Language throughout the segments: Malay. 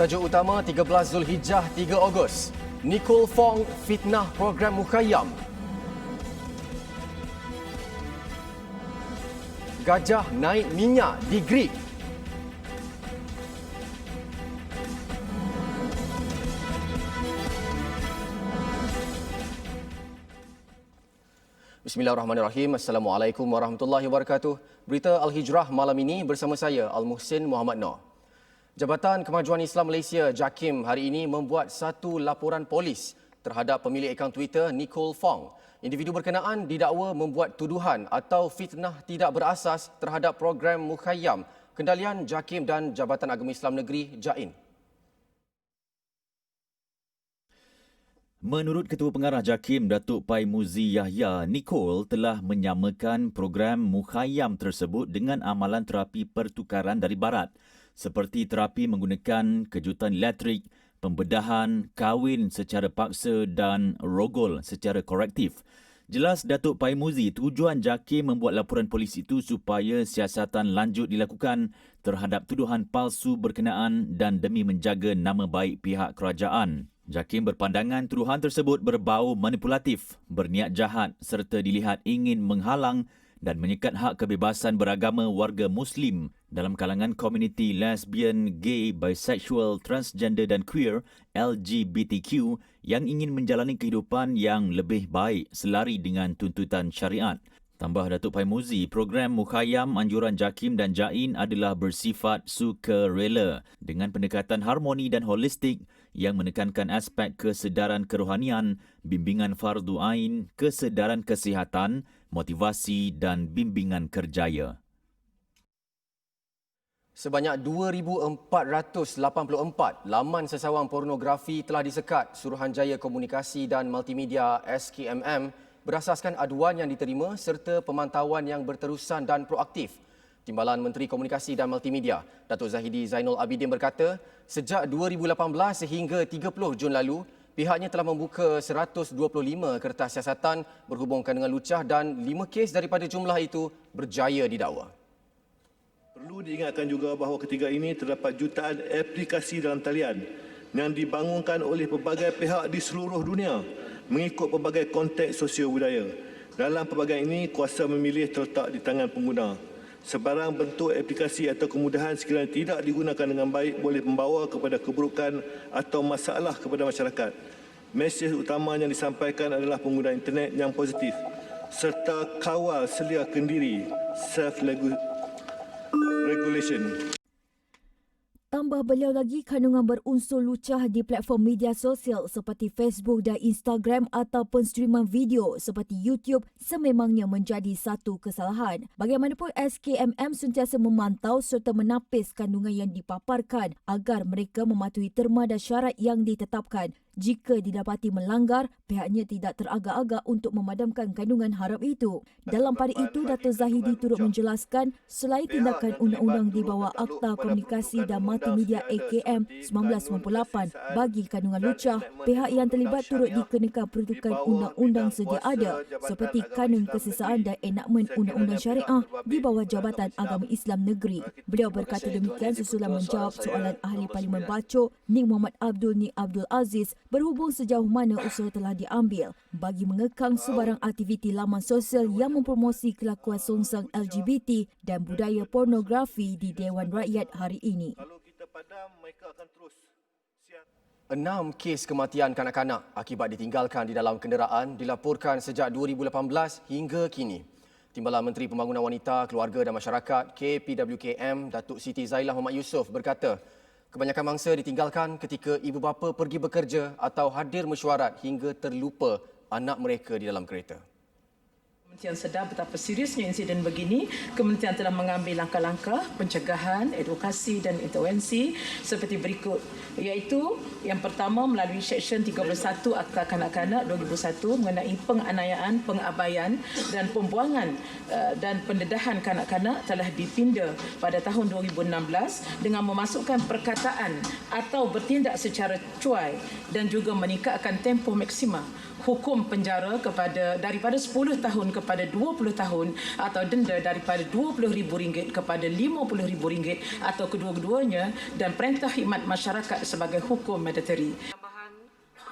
Tajuk utama 13 Zulhijjah 3 Ogos. Nicole Fong fitnah program Mukhayyam. Gajah naik minyak di Greek. Bismillahirrahmanirrahim. Assalamualaikum warahmatullahi wabarakatuh. Berita Al-Hijrah malam ini bersama saya, Al-Muhsin Muhammad Noor. Jabatan Kemajuan Islam Malaysia, JAKIM, hari ini membuat satu laporan polis terhadap pemilik akaun Twitter Nicole Fong. Individu berkenaan didakwa membuat tuduhan atau fitnah tidak berasas terhadap program Mukhayyam, kendalian JAKIM dan Jabatan Agama Islam Negeri, JAIN. Menurut Ketua Pengarah JAKIM, Datuk Pai Muzi Yahya, Nicole telah menyamakan program Mukhayyam tersebut dengan amalan terapi pertukaran dari Barat, seperti terapi menggunakan kejutan elektrik, pembedahan, kahwin secara paksa dan rogol secara korektif. Jelas Datuk Pai Muzi, tujuan JAKIM membuat laporan polis itu supaya siasatan lanjut dilakukan terhadap tuduhan palsu berkenaan dan demi menjaga nama baik pihak kerajaan. JAKIM berpandangan tuduhan tersebut berbau manipulatif, berniat jahat serta dilihat ingin menghalang dan menyekat hak kebebasan beragama warga Muslim dalam kalangan komuniti lesbian, gay, bisexual, transgender dan queer LGBTQ yang ingin menjalani kehidupan yang lebih baik selari dengan tuntutan syariat. Tambah Datuk Pai Muzi, program Mukhayyam anjuran JAKIM dan JAIN adalah bersifat sukarela dengan pendekatan harmoni dan holistik yang menekankan aspek kesedaran kerohanian, bimbingan fardu ain, kesedaran kesihatan, motivasi dan bimbingan kerjaya. Sebanyak 2,484 laman sesawang pornografi telah disekat Suruhanjaya Komunikasi dan Multimedia SKMM berasaskan aduan yang diterima serta pemantauan yang berterusan dan proaktif. Timbalan Menteri Komunikasi dan Multimedia, Datuk Zahidi Zainul Abidin berkata, sejak 2018 sehingga 30 Jun lalu, pihaknya telah membuka 125 kertas siasatan berhubungkan dengan lucah dan 5 kes daripada jumlah itu berjaya didakwa. Perlu diingatkan juga bahawa ketiga ini terdapat jutaan aplikasi dalam talian yang dibangunkan oleh pelbagai pihak di seluruh dunia mengikut pelbagai konteks sosio budaya. Dalam pelbagai ini, kuasa memilih terletak di tangan pengguna. Sebarang bentuk aplikasi atau kemudahan sekiranya tidak digunakan dengan baik boleh membawa kepada keburukan atau masalah kepada masyarakat. Mesej utama yang disampaikan adalah pengguna internet yang positif serta kawal selia kendiri self-regulation. Tambah beliau lagi, kandungan berunsur lucah di platform media sosial seperti Facebook dan Instagram ataupun streaman video seperti YouTube sememangnya menjadi satu kesalahan. Bagaimanapun, SKMM sentiasa memantau serta menapis kandungan yang dipaparkan agar mereka mematuhi terma dan syarat yang ditetapkan. Jika didapati melanggar, pihaknya tidak teragak-agak untuk memadamkan kandungan haram itu. Dalam pada itu, Datuk Zahidi turut menjelaskan selain tindakan undang-undang di bawah Akta Komunikasi dan Multimedia AKM 1998 bagi kandungan lucah, pihak yang terlibat turut dikenakan peruntukan undang-undang sedia ada seperti Kanun Kesesaan dan Enakmen Undang-Undang Syariah di bawah Jabatan Agama Islam Negeri. Beliau berkata demikian susulan menjawab soalan Ahli Parlimen Bacok Nik Muhammad Nik Abdul Aziz berhubung sejauh mana usaha telah diambil bagi mengekang sebarang aktiviti laman sosial yang mempromosi kelakuan songsang LGBT dan budaya pornografi di Dewan Rakyat hari ini. 6 kes kematian kanak-kanak akibat ditinggalkan di dalam kenderaan dilaporkan sejak 2018 hingga kini. Timbalan Menteri Pembangunan Wanita, Keluarga dan Masyarakat KPWKM, Datuk Siti Zailah Muhammad Yusof berkata, kebanyakan mangsa ditinggalkan ketika ibu bapa pergi bekerja atau hadir mesyuarat hingga terlupa anak mereka di dalam kereta. Kementerian sedar betapa seriusnya insiden begini. Kementerian telah mengambil langkah-langkah pencegahan, edukasi dan intervensi seperti berikut, iaitu yang pertama melalui Seksyen 31 Akta Kanak-Kanak 2001 mengenai penganiayaan, pengabaian dan pembuangan dan pendedahan kanak-kanak telah dipinda pada tahun 2016 dengan memasukkan perkataan atau bertindak secara cuai dan juga meningkatkan tempoh maksima hukum penjara daripada 10 tahun kepada 20 tahun atau denda daripada RM20,000 kepada RM50,000 atau kedua-duanya, dan perintah khidmat masyarakat sebagai hukum mandatory.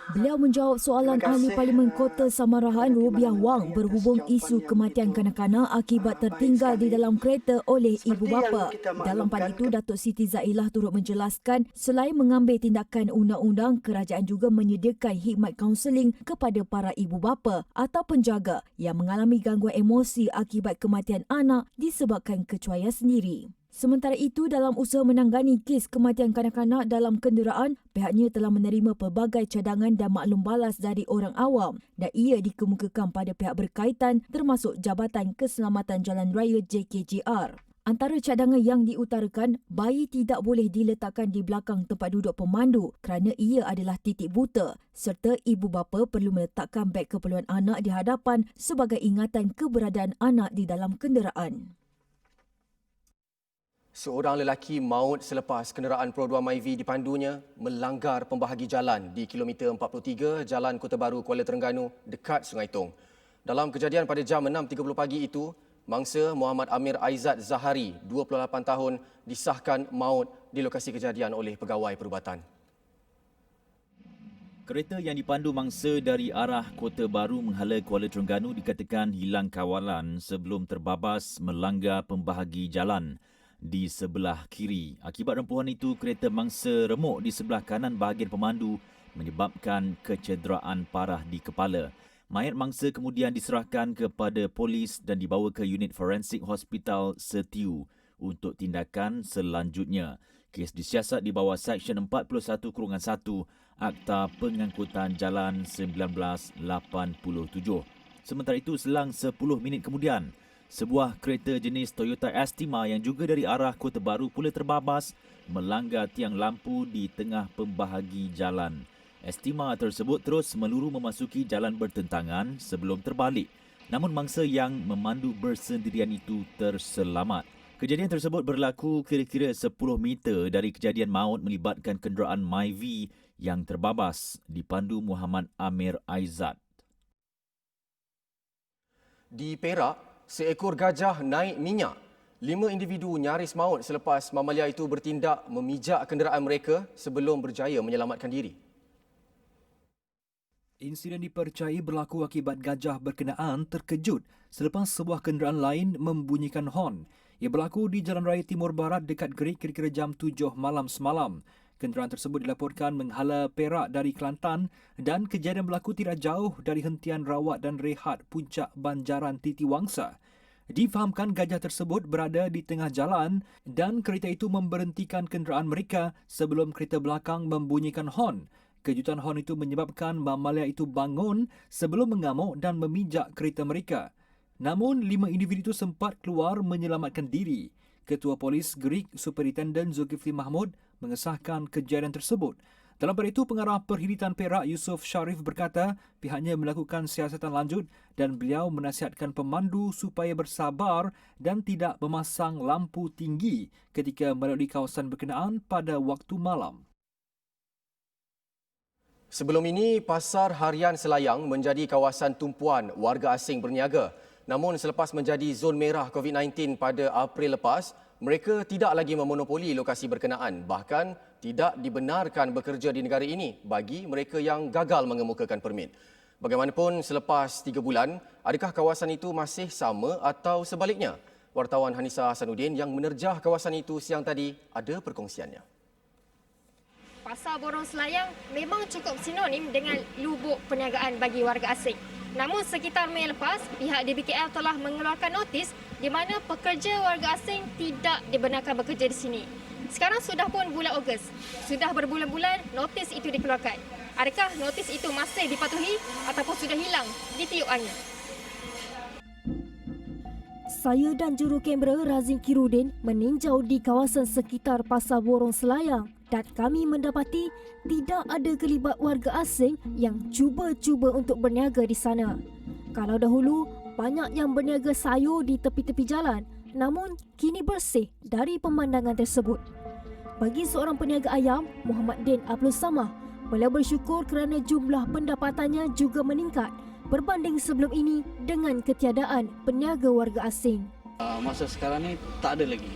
Beliau menjawab soalan Ahli Parlimen Kota Samarahan Rubiah Wang berhubung isu kematian kanak-kanak akibat tertinggal di dalam kereta oleh ibu bapa. Dalam pada itu, Datuk Siti Zailah turut menjelaskan selain mengambil tindakan undang-undang, kerajaan juga menyediakan khidmat kaunseling kepada para ibu bapa atau penjaga yang mengalami gangguan emosi akibat kematian anak disebabkan kecuaian sendiri. Sementara itu, dalam usaha menangani kes kematian kanak-kanak dalam kenderaan, pihaknya telah menerima pelbagai cadangan dan maklum balas dari orang awam dan ia dikemukakan pada pihak berkaitan termasuk Jabatan Keselamatan Jalan Raya JKJR. Antara cadangan yang diutarakan, bayi tidak boleh diletakkan di belakang tempat duduk pemandu kerana ia adalah titik buta, serta ibu bapa perlu meletakkan beg keperluan anak di hadapan sebagai ingatan keberadaan anak di dalam kenderaan. Seorang lelaki maut selepas kenderaan Pro 2 Myvi dipandunya melanggar pembahagi jalan di kilometer 43 Jalan Kota Baru, Kuala Terengganu dekat Sungai Tong. Dalam kejadian pada jam 6.30 pagi itu, mangsa Muhammad Amir Aizat Zahari, 28 tahun, disahkan maut di lokasi kejadian oleh pegawai perubatan. Kereta yang dipandu mangsa dari arah Kota Baru menghala Kuala Terengganu dikatakan hilang kawalan sebelum terbabas melanggar pembahagi jalan di sebelah kiri. Akibat rempuhan itu, kereta mangsa remuk di sebelah kanan bahagian pemandu menyebabkan kecederaan parah di kepala. Mayat mangsa kemudian diserahkan kepada polis dan dibawa ke unit forensik Hospital Setiu untuk tindakan selanjutnya. Kes disiasat di bawah Seksyen 41-1 Akta Pengangkutan Jalan 1987. Sementara itu, selang 10 minit kemudian, sebuah kereta jenis Toyota Estima yang juga dari arah Kota Baru pula terbabas melanggar tiang lampu di tengah pembahagi jalan. Estima tersebut terus meluru memasuki jalan bertentangan sebelum terbalik. Namun mangsa yang memandu bersendirian itu terselamat. Kejadian tersebut berlaku kira-kira 10 meter dari kejadian maut melibatkan kenderaan Myvi yang terbabas dipandu Muhammad Amir Aizat. Di Perak, seekor gajah naik minyak. 5 individu nyaris maut selepas mamalia itu bertindak memijak kenderaan mereka sebelum berjaya menyelamatkan diri. Insiden dipercayai berlaku akibat gajah berkenaan terkejut selepas sebuah kenderaan lain membunyikan hon. Ia berlaku di Jalan Raya Timur Barat dekat Gerik kira-kira jam 7 malam semalam. Kenderaan tersebut dilaporkan menghala Perak dari Kelantan dan kejadian berlaku tidak jauh dari hentian rawat dan rehat puncak Banjaran Titiwangsa. Difahamkan gajah tersebut berada di tengah jalan dan kereta itu memberhentikan kenderaan mereka sebelum kereta belakang membunyikan hon. Kejutan hon itu menyebabkan mamalia itu bangun sebelum mengamuk dan memijak kereta mereka. Namun, 5 individu itu sempat keluar menyelamatkan diri. Ketua Polis Gerik Superintendent Zulkifli Mahmud mengesahkan kejadian tersebut. Dalam pada itu, Pengarah Perhiritan Perak Yusof Sharif berkata pihaknya melakukan siasatan lanjut dan beliau menasihatkan pemandu supaya bersabar dan tidak memasang lampu tinggi ketika melalui kawasan berkenaan pada waktu malam. Sebelum ini, Pasar Harian Selayang menjadi kawasan tumpuan warga asing berniaga. Namun selepas menjadi zon merah COVID-19 pada April lepas, mereka tidak lagi memonopoli lokasi berkenaan, bahkan tidak dibenarkan bekerja di negara ini bagi mereka yang gagal mengemukakan permit. Bagaimanapun, selepas 3 bulan, adakah kawasan itu masih sama atau sebaliknya? Wartawan Hanisa Hasanuddin yang menerjah kawasan itu siang tadi ada perkongsiannya. Pasar Borong Selayang memang cukup sinonim dengan lubuk perniagaan bagi warga asing. Namun sekitar Mei lepas, pihak DBKL telah mengeluarkan notis di mana pekerja warga asing tidak dibenarkan bekerja di sini. Sekarang sudah pun bulan Ogos. Sudah berbulan-bulan notis itu dikeluarkan. Adakah notis itu masih dipatuhi ataupun sudah hilang ditiukannya? Saya dan juru kamera Razin Kirudin meninjau di kawasan sekitar Pasar Borong Selayang dan kami mendapati tidak ada kelibat warga asing yang cuba-cuba untuk berniaga di sana. Kalau dahulu, banyak yang berniaga sayur di tepi-tepi jalan, namun kini bersih dari pemandangan tersebut. Bagi seorang peniaga ayam, Muhammad Din Abdul Samah, Beliau bersyukur kerana jumlah pendapatannya juga meningkat berbanding sebelum ini dengan ketiadaan peniaga warga asing. Masa sekarang ni tak ada lagi.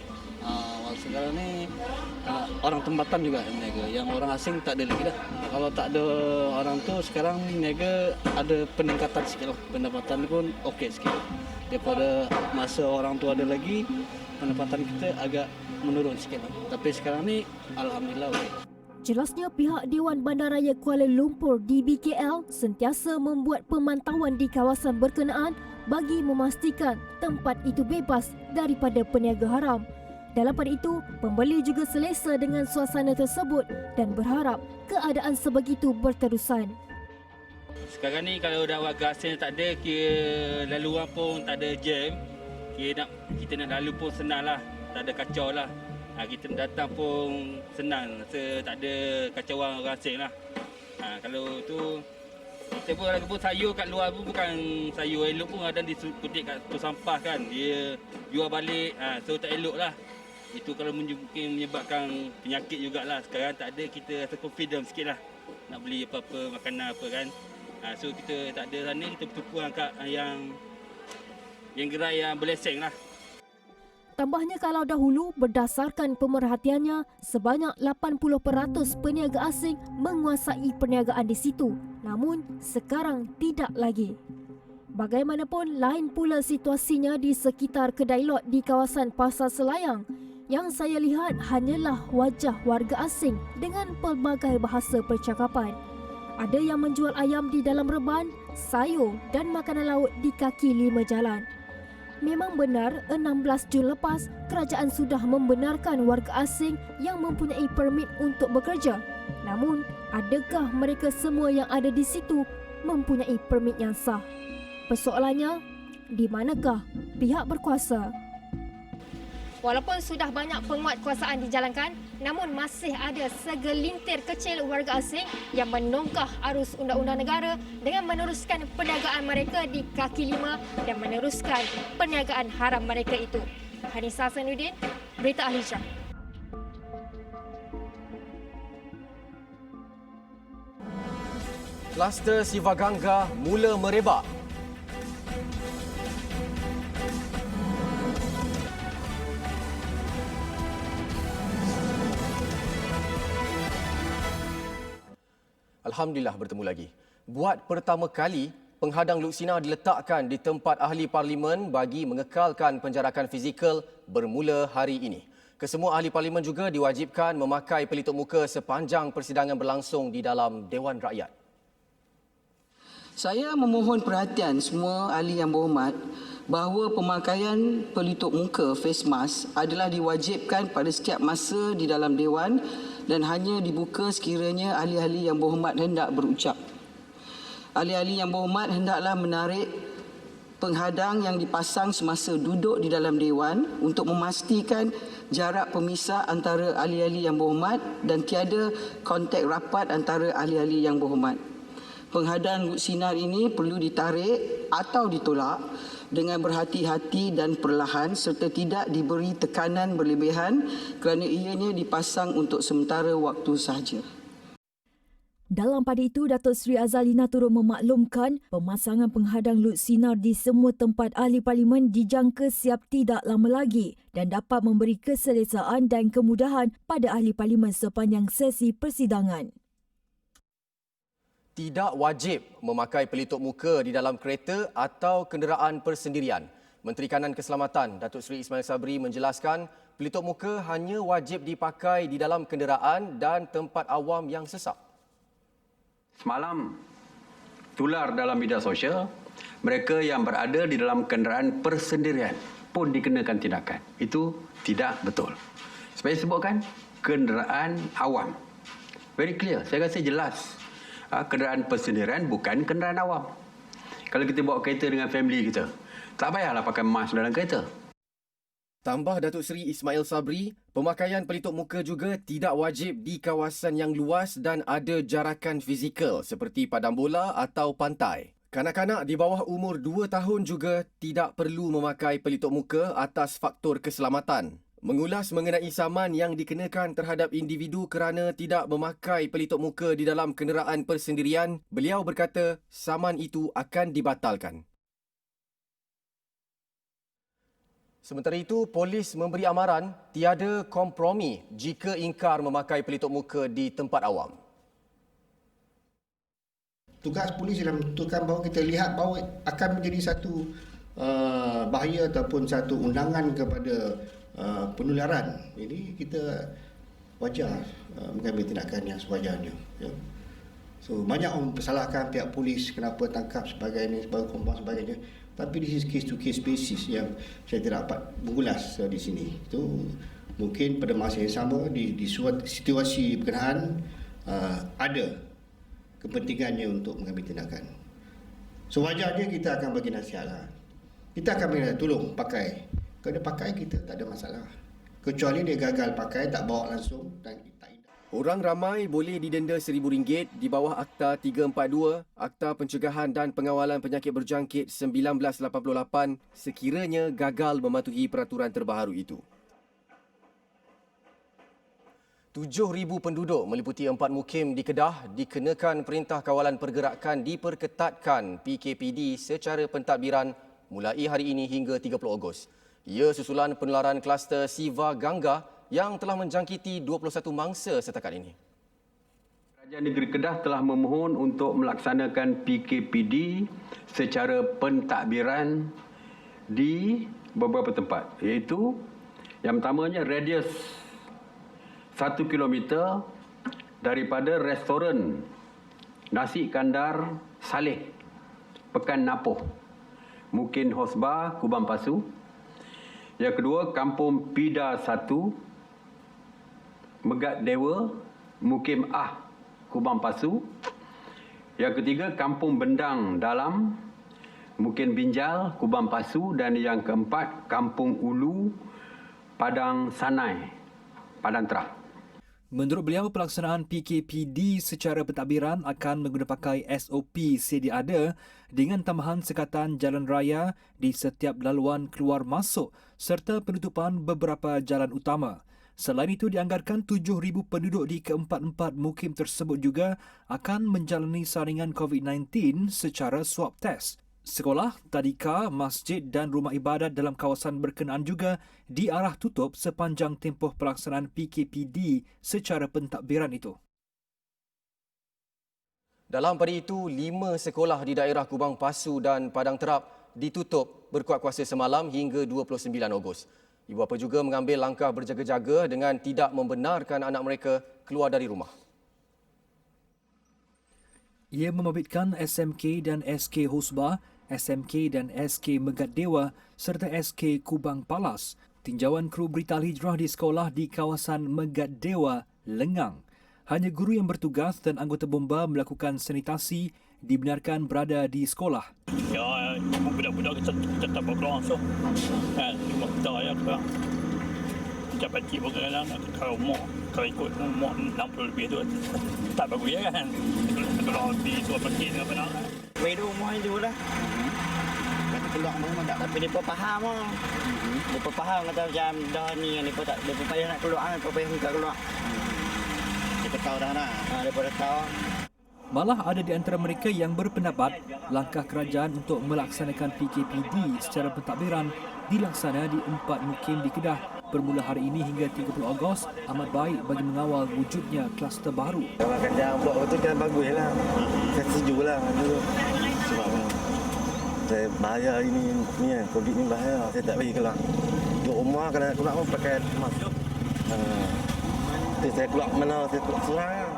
Masa sekarang ni orang tempatan juga yang berniaga. Yang orang asing tak ada lagi dah. Kalau tak ada orang tu sekarang niaga ada peningkatan sikit lah. Pendapatan pun okey sikit. Daripada masa orang tu ada lagi, pendapatan kita agak menurun sikit lah. Tapi sekarang ni alhamdulillah okey. Jelasnya pihak Dewan Bandaraya Kuala Lumpur DBKL sentiasa membuat pemantauan di kawasan berkenaan bagi memastikan tempat itu bebas daripada peniaga haram. Dalam pada itu, pembeli juga selesa dengan suasana tersebut dan berharap keadaan sebegitu berterusan. Sekarang ni kalau dah warga asing tak ada, kira lalu orang pun tak ada jam, kita nak lalu pun senang lah, tak ada kacau lah. Kita datang pun senang, tak ada kacauan orang asing lah. Kalau tu, kita pun lagi pun sayur kat luar pun bukan sayur elok pun, ada dikutip kat tu sampah kan, dia jual balik, so tak elok lah. Itu kalau mungkin menyebabkan penyakit jugalah. Sekarang tak ada, kita rasa confident sikit lah nak beli apa-apa, makanan apa kan. So kita tak ada sana, kita bertukar kat yang gerai yang berseng lah. Tambahnya kalau dahulu berdasarkan pemerhatiannya, sebanyak 80% peniaga asing menguasai perniagaan di situ. Namun sekarang tidak lagi. Bagaimanapun, lain pula situasinya di sekitar kedai lot di kawasan Pasar Selayang. Yang saya lihat hanyalah wajah warga asing dengan pelbagai bahasa percakapan. Ada yang menjual ayam di dalam reban, sayur dan makanan laut di kaki 5 jalan. Memang benar 16 Jun lepas, kerajaan sudah membenarkan warga asing yang mempunyai permit untuk bekerja. Namun, adakah mereka semua yang ada di situ mempunyai permit yang sah? Persoalannya, di manakah pihak berkuasa? Walaupun sudah banyak penguatkuasaan dijalankan, namun masih ada segelintir kecil warga asing yang menongkah arus undang-undang negara dengan meneruskan perniagaan mereka di kaki 5 dan meneruskan perniagaan haram mereka itu. Hanisa Hasanuddin, Berita Al Hijrah. Kluster Sivagangga mula merebak. Alhamdulillah bertemu lagi. Buat pertama kali, penghadang luksina diletakkan di tempat ahli parlimen bagi mengekalkan penjarakan fizikal bermula hari ini. Kesemua ahli parlimen juga diwajibkan memakai pelitup muka sepanjang persidangan berlangsung di dalam Dewan Rakyat. Saya memohon perhatian semua ahli yang berhormat bahawa pemakaian pelitup muka face mask adalah diwajibkan pada setiap masa di dalam Dewan dan hanya dibuka sekiranya ahli-ahli yang berhormat hendak berucap. Ahli-ahli yang berhormat hendaklah menarik penghadang yang dipasang semasa duduk di dalam Dewan untuk memastikan jarak pemisah antara ahli-ahli yang berhormat dan tiada kontak rapat antara ahli-ahli yang berhormat. Penghadang luksinar ini perlu ditarik atau ditolak dengan berhati-hati dan perlahan serta tidak diberi tekanan berlebihan kerana ianya dipasang untuk sementara waktu sahaja. Dalam pada itu, Datuk Seri Azalina turut memaklumkan pemasangan penghadang luksinar di semua tempat ahli parlimen dijangka siap tidak lama lagi dan dapat memberi keselesaan dan kemudahan pada ahli parlimen sepanjang sesi persidangan. Tidak wajib memakai pelitup muka di dalam kereta atau kenderaan persendirian. Menteri Kanan Keselamatan Datuk Seri Ismail Sabri menjelaskan pelitup muka hanya wajib dipakai di dalam kenderaan dan tempat awam yang sesak. Semalam tular dalam media sosial, mereka yang berada di dalam kenderaan persendirian pun dikenakan tindakan. Itu tidak betul. Seperti sebutkan, kenderaan awam. Very clear, saya rasa jelas. Kenderaan persendirian bukan kenderaan awam. Kalau kita bawa kereta dengan family kita, tak payahlah pakai mask dalam kereta. Tambah Datuk Seri Ismail Sabri, pemakaian pelitup muka juga tidak wajib di kawasan yang luas dan ada jarakan fizikal seperti padang bola atau pantai. Kanak-kanak di bawah umur 2 tahun juga tidak perlu memakai pelitup muka atas faktor keselamatan. Mengulas mengenai saman yang dikenakan terhadap individu kerana tidak memakai pelitup muka di dalam kenderaan persendirian, beliau berkata saman itu akan dibatalkan. Sementara itu, polis memberi amaran tiada kompromi jika ingkar memakai pelitup muka di tempat awam. Tugas polis dalam menentukan bahawa kita lihat bahawa akan menjadi satu bahaya ataupun satu undangan kepada penularan. Jadi kita wajar mengambil tindakan yang sewajarnya. Ya. So banyak orang mempersalahkan pihak polis kenapa tangkap sebagainya, sebagai kompon sebagainya. Tapi this is case to case basis yang saya tidak dapat mengulas di sini. Itu mungkin pada masa yang sama di suatu situasi berkenaan ada kepentingannya untuk mengambil tindakan. Sewajarnya kita akan bagi nasihat lah. Kita akan bagi tolong pakai. Kalau dia pakai kita tak ada masalah. Kecuali dia gagal pakai, tak bawa langsung dan tak indah. Orang ramai boleh didenda RM1,000 di bawah Akta 342, Akta Pencegahan dan Pengawalan Penyakit Berjangkit 1988 sekiranya gagal mematuhi peraturan terbaru itu. 7,000 penduduk meliputi 4 mukim di Kedah dikenakan Perintah Kawalan Pergerakan diperketatkan PKPD secara pentadbiran mulai hari ini hingga 30 Ogos. Ia susulan penularan kluster Siva Gangga yang telah menjangkiti 21 mangsa setakat ini. Kerajaan Negeri Kedah telah memohon untuk melaksanakan PKPD secara pentadbiran di beberapa tempat, iaitu yang pertamanya radius 1 km daripada restoran Nasi Kandar Saleh, Pekan Napoh, Mukim Hosba, Kubang Pasu. Yang kedua, Kampung Pida 1, Megat Dewa, Mukim Kubang Pasu. Yang ketiga, Kampung Bendang Dalam, Mukim Binjal, Kubang Pasu. Dan yang keempat, Kampung Ulu, Padang Sanai, Padang Terah. Menurut beliau, pelaksanaan PKPD secara pentadbiran akan menggunakan pakai SOP sedia ada dengan tambahan sekatan jalan raya di setiap laluan keluar masuk serta penutupan beberapa jalan utama. Selain itu, dianggarkan 7,000 penduduk di keempat-empat mukim tersebut juga akan menjalani saringan COVID-19 secara swab test. Sekolah, tadika, masjid dan rumah ibadat dalam kawasan berkenaan juga diarah tutup sepanjang tempoh pelaksanaan PKPD secara pentadbiran itu. Dalam pada itu, 5 sekolah di daerah Kubang Pasu dan Padang Terap ditutup berkuat kuasa semalam hingga 29 Ogos. Ibu bapa juga mengambil langkah berjaga-jaga dengan tidak membenarkan anak mereka keluar dari rumah. Ia membabitkan SMK dan SK Hosba, SMK dan SK Megat Dewa serta SK Kubang Palas. Tinjauan kru Berita Hijrah di sekolah di kawasan Megat Dewa lengang. Hanya guru yang bertugas dan anggota bomba melakukan sanitasi dibenarkan berada di sekolah. Ya, budak-budak kita tetap berkeluar so. Cuma kita ya kita capai cik berkeluar kalau ikut umur 60 lebih tu tak bagus ya kan. Kalau di suatu masjid dengan benar. Wedo umur itu lah. Tapi keluar memang tak. Tapi mereka faham lah. Mereka faham kata macam dah ni mereka tak mereka payah nak keluar, mereka payah minta keluar. Mereka tahu dah nak. Mereka dah tahu. Malah ada di antara mereka yang berpendapat langkah kerajaan untuk melaksanakan PKPD secara pentadbiran dilaksana di 4 mukim di Kedah bermula hari ini hingga 30 Ogos amat baik bagi mengawal wujudnya kluster baru. Kalau kerajaan buat betul kan baguslah. Saya setujulah dulu. Sebab saya bahaya ini COVID ni bahaya. Saya tak bagi keluar. Duduk rumah kalau nak keluar pun pakai mask. Saya keluar mana saya keluar surang.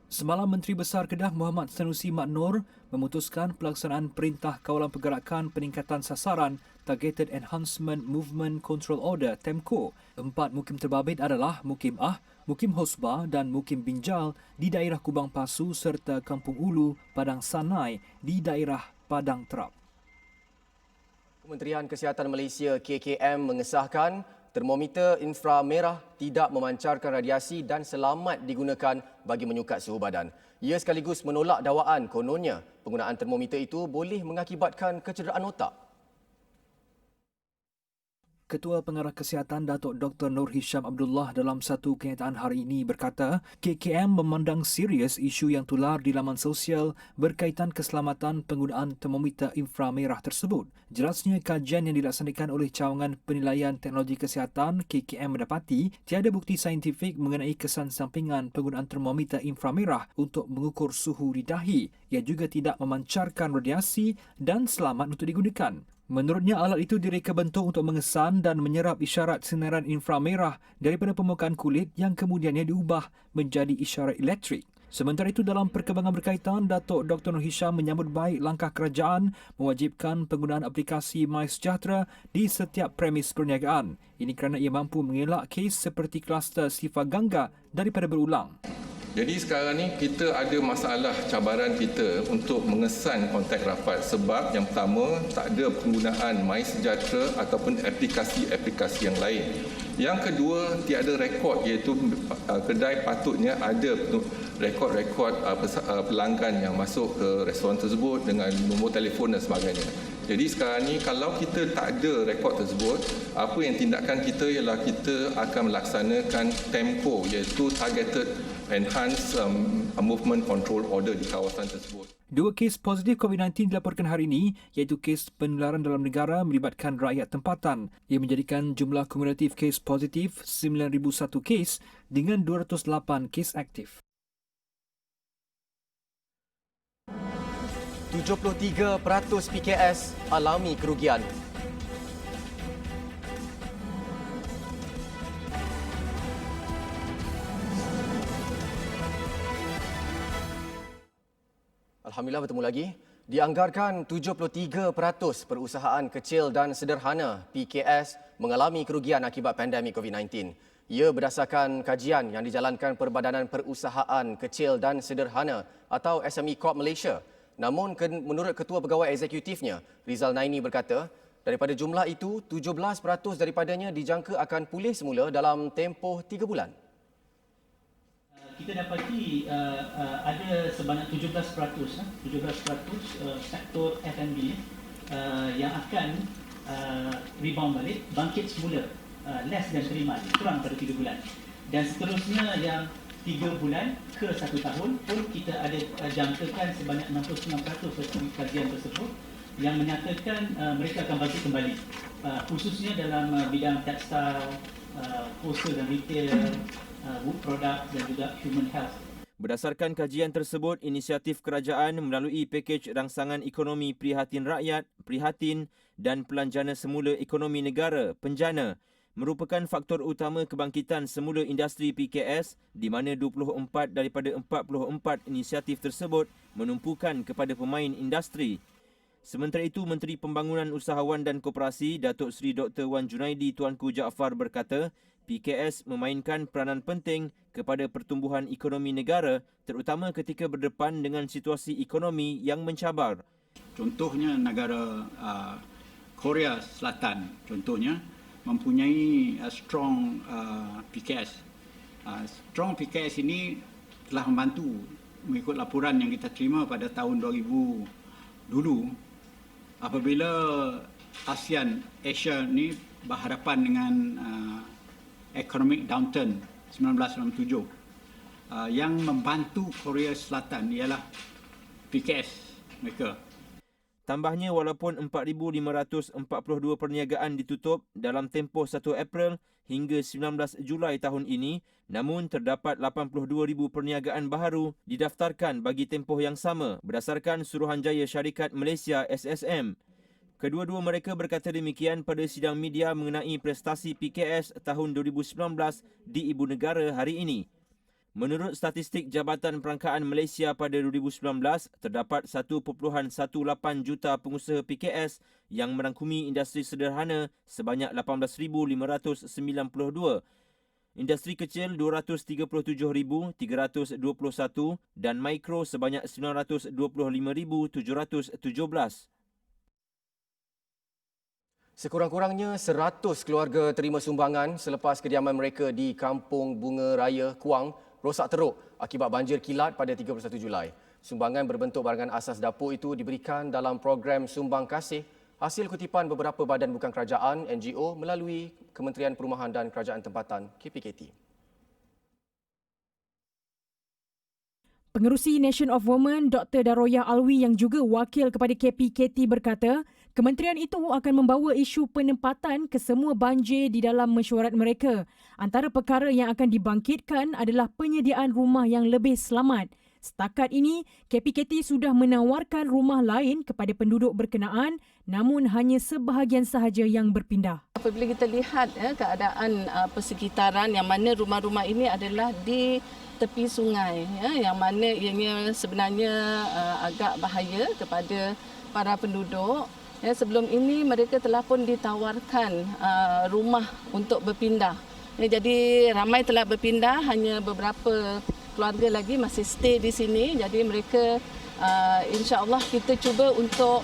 Semalam Menteri Besar Kedah Muhammad Sanusi Mat Noor memutuskan pelaksanaan Perintah Kawalan Pergerakan Peningkatan Sasaran Targeted Enhancement Movement Control Order (TEMCO). 4 mukim terbabit adalah Mukim Mukim Hosba dan Mukim Binjal di daerah Kubang Pasu serta Kampung Ulu, Padang Sanai di daerah Padang Terap. Kementerian Kesihatan Malaysia KKM mengesahkan termometer inframerah tidak memancarkan radiasi dan selamat digunakan bagi menyukat suhu badan. Ia sekaligus menolak dakwaan kononnya penggunaan termometer itu boleh mengakibatkan kecederaan otak. Ketua Pengarah Kesihatan Datuk Dr. Nur Hisham Abdullah dalam satu kenyataan hari ini berkata, KKM memandang serius isu yang tular di laman sosial berkaitan keselamatan penggunaan termometer inframerah tersebut. Jelasnya, kajian yang dilaksanakan oleh Cawangan Penilaian Teknologi Kesihatan KKM mendapati tiada bukti saintifik mengenai kesan sampingan penggunaan termometer inframerah untuk mengukur suhu di dahi. Ia juga tidak memancarkan radiasi dan selamat untuk digunakan. Menurutnya, alat itu direka bentuk untuk mengesan dan menyerap isyarat sinaran inframerah daripada permukaan kulit yang kemudiannya diubah menjadi isyarat elektrik. Sementara itu, dalam perkembangan berkaitan, Datuk Dr. Nur Hisham menyambut baik langkah kerajaan mewajibkan penggunaan aplikasi MySejahtera di setiap premis perniagaan. Ini kerana ia mampu mengelak kes seperti kluster Sifa Gangga daripada berulang. Jadi sekarang ni kita ada masalah cabaran kita untuk mengesan kontak rapat sebab yang pertama tak ada penggunaan MySejahtera ataupun aplikasi-aplikasi yang lain. Yang kedua, tiada rekod iaitu kedai patutnya ada rekod-rekod pelanggan yang masuk ke restoran tersebut dengan nombor telefon dan sebagainya. Jadi sekarang ni kalau kita tak ada rekod tersebut, apa yang tindakan kita ialah kita akan melaksanakan tempo iaitu targeted enhanced movement control order di kawasan tersebut. 2 kes positif COVID-19 dilaporkan hari ini, iaitu kes penularan dalam negara melibatkan rakyat tempatan. Ia menjadikan jumlah kumulatif kes positif 9,001 kes dengan 208 kes aktif. 73% PKS alami kerugian. Alhamdulillah bertemu lagi. Dianggarkan 73% perusahaan kecil dan sederhana PKS mengalami kerugian akibat pandemik COVID-19. Ia berdasarkan kajian yang dijalankan Perbadanan Perusahaan Kecil dan Sederhana atau SME Corp Malaysia. Namun menurut Ketua Pegawai Eksekutifnya, Rizal Naini berkata, daripada jumlah itu, 17% daripadanya dijangka akan pulih semula dalam tempoh 3 bulan. Kita dapati ada sebanyak 17% sektor F&B yang akan rebound balik, bangkit semula less than 3 months, kurang pada 3 bulan. Dan seterusnya yang 3 bulan ke 1 tahun pun kita ada jangkakan sebanyak 69% kajian tersebut yang menyatakan mereka akan bangkit kembali, khususnya dalam bidang tekstil, wholesale dan retail, wood product dan juga human health. Berdasarkan kajian tersebut, inisiatif kerajaan melalui pakej rangsangan ekonomi Prihatin Rakyat, Prihatin dan Pelanjana Semula Ekonomi Negara, Penjana, merupakan faktor utama kebangkitan semula industri PKS di mana 24 daripada 44 inisiatif tersebut menumpukan kepada pemain industri. Sementara itu, Menteri Pembangunan Usahawan dan Koperasi Datuk Seri Dr. Wan Junaidi Tuanku Jaafar berkata, PKS memainkan peranan penting kepada pertumbuhan ekonomi negara terutama ketika berdepan dengan situasi ekonomi yang mencabar. Contohnya negara Korea Selatan contohnya mempunyai strong PKS. Strong PKS ini telah membantu mengikut laporan yang kita terima pada tahun 2000 dulu apabila ASEAN Asia ni berhadapan dengan economic downturn 1997 yang membantu Korea Selatan ialah PKS mereka. Tambahnya, walaupun 4,542 perniagaan ditutup dalam tempoh 1 April hingga 19 Julai tahun ini, namun terdapat 82,000 perniagaan baharu didaftarkan bagi tempoh yang sama berdasarkan Suruhanjaya Syarikat Malaysia SSM. Kedua-dua mereka berkata demikian pada sidang media mengenai prestasi PKS tahun 2019 di Ibu Negara hari ini. Menurut statistik Jabatan Perangkaan Malaysia pada 2019, terdapat 1.18 juta pengusaha PKS yang merangkumi industri sederhana sebanyak 18,592, industri kecil 237,321 dan mikro sebanyak 925,717. Sekurang-kurangnya 100 keluarga terima sumbangan selepas kediaman mereka di Kampung Bunga Raya, Kuang, rosak teruk akibat banjir kilat pada 31 Julai. Sumbangan berbentuk barangan asas dapur itu diberikan dalam program Sumbang Kasih Hasil kutipan beberapa badan bukan kerajaan NGO melalui Kementerian Perumahan dan Kerajaan Tempatan KPKT. Pengerusi Nation of Women Dr. Daroyah Alwi yang juga wakil kepada KPKT berkata, kementerian itu akan membawa isu penempatan ke semua banjir di dalam mesyuarat mereka. Antara perkara yang akan dibangkitkan adalah penyediaan rumah yang lebih selamat. Setakat ini, KPKT sudah menawarkan rumah lain kepada penduduk berkenaan namun hanya sebahagian sahaja yang berpindah. Apabila kita lihat keadaan persekitaran yang mana rumah-rumah ini adalah di tepi sungai, yang mana ianya sebenarnya agak bahaya kepada para penduduk. Sebelum ini mereka telah pun ditawarkan rumah untuk berpindah. Jadi ramai telah berpindah, hanya beberapa keluarga lagi masih stay di sini. Jadi mereka insya-Allah kita cuba untuk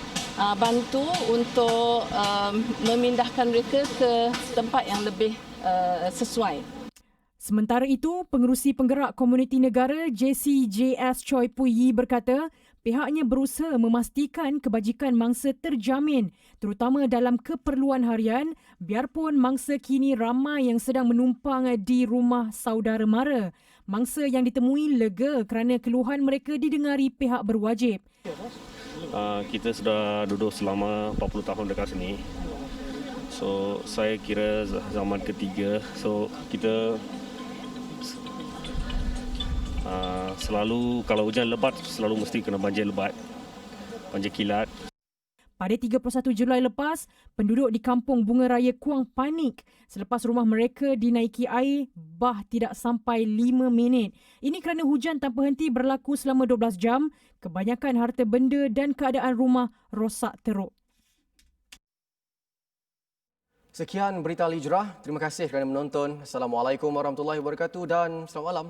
bantu untuk memindahkan mereka ke tempat yang lebih sesuai. Sementara itu, pengerusi penggerak komuniti negara JCJS Choi Pui Yi berkata, pihaknya berusaha memastikan kebajikan mangsa terjamin, terutama dalam keperluan harian, biarpun mangsa kini ramai yang sedang menumpang di rumah saudara mara. Mangsa yang ditemui lega kerana keluhan mereka didengari pihak berwajib. Kita sudah duduk selama 40 tahun dekat sini. So, saya kira zaman ketiga. So, kita selalu kalau hujan lebat selalu mesti kena banjir lebat, banjir kilat. Pada 31 Julai lepas, penduduk di Kampung Bunga Raya Kuang panik selepas rumah mereka dinaiki air bah tidak sampai 5 minit. Ini kerana hujan tanpa henti berlaku selama 12 jam, kebanyakan harta benda dan keadaan rumah rosak teruk. Sekian berita Al Hijrah. Terima kasih kerana menonton. Assalamualaikum warahmatullahi wabarakatuh dan selamat malam.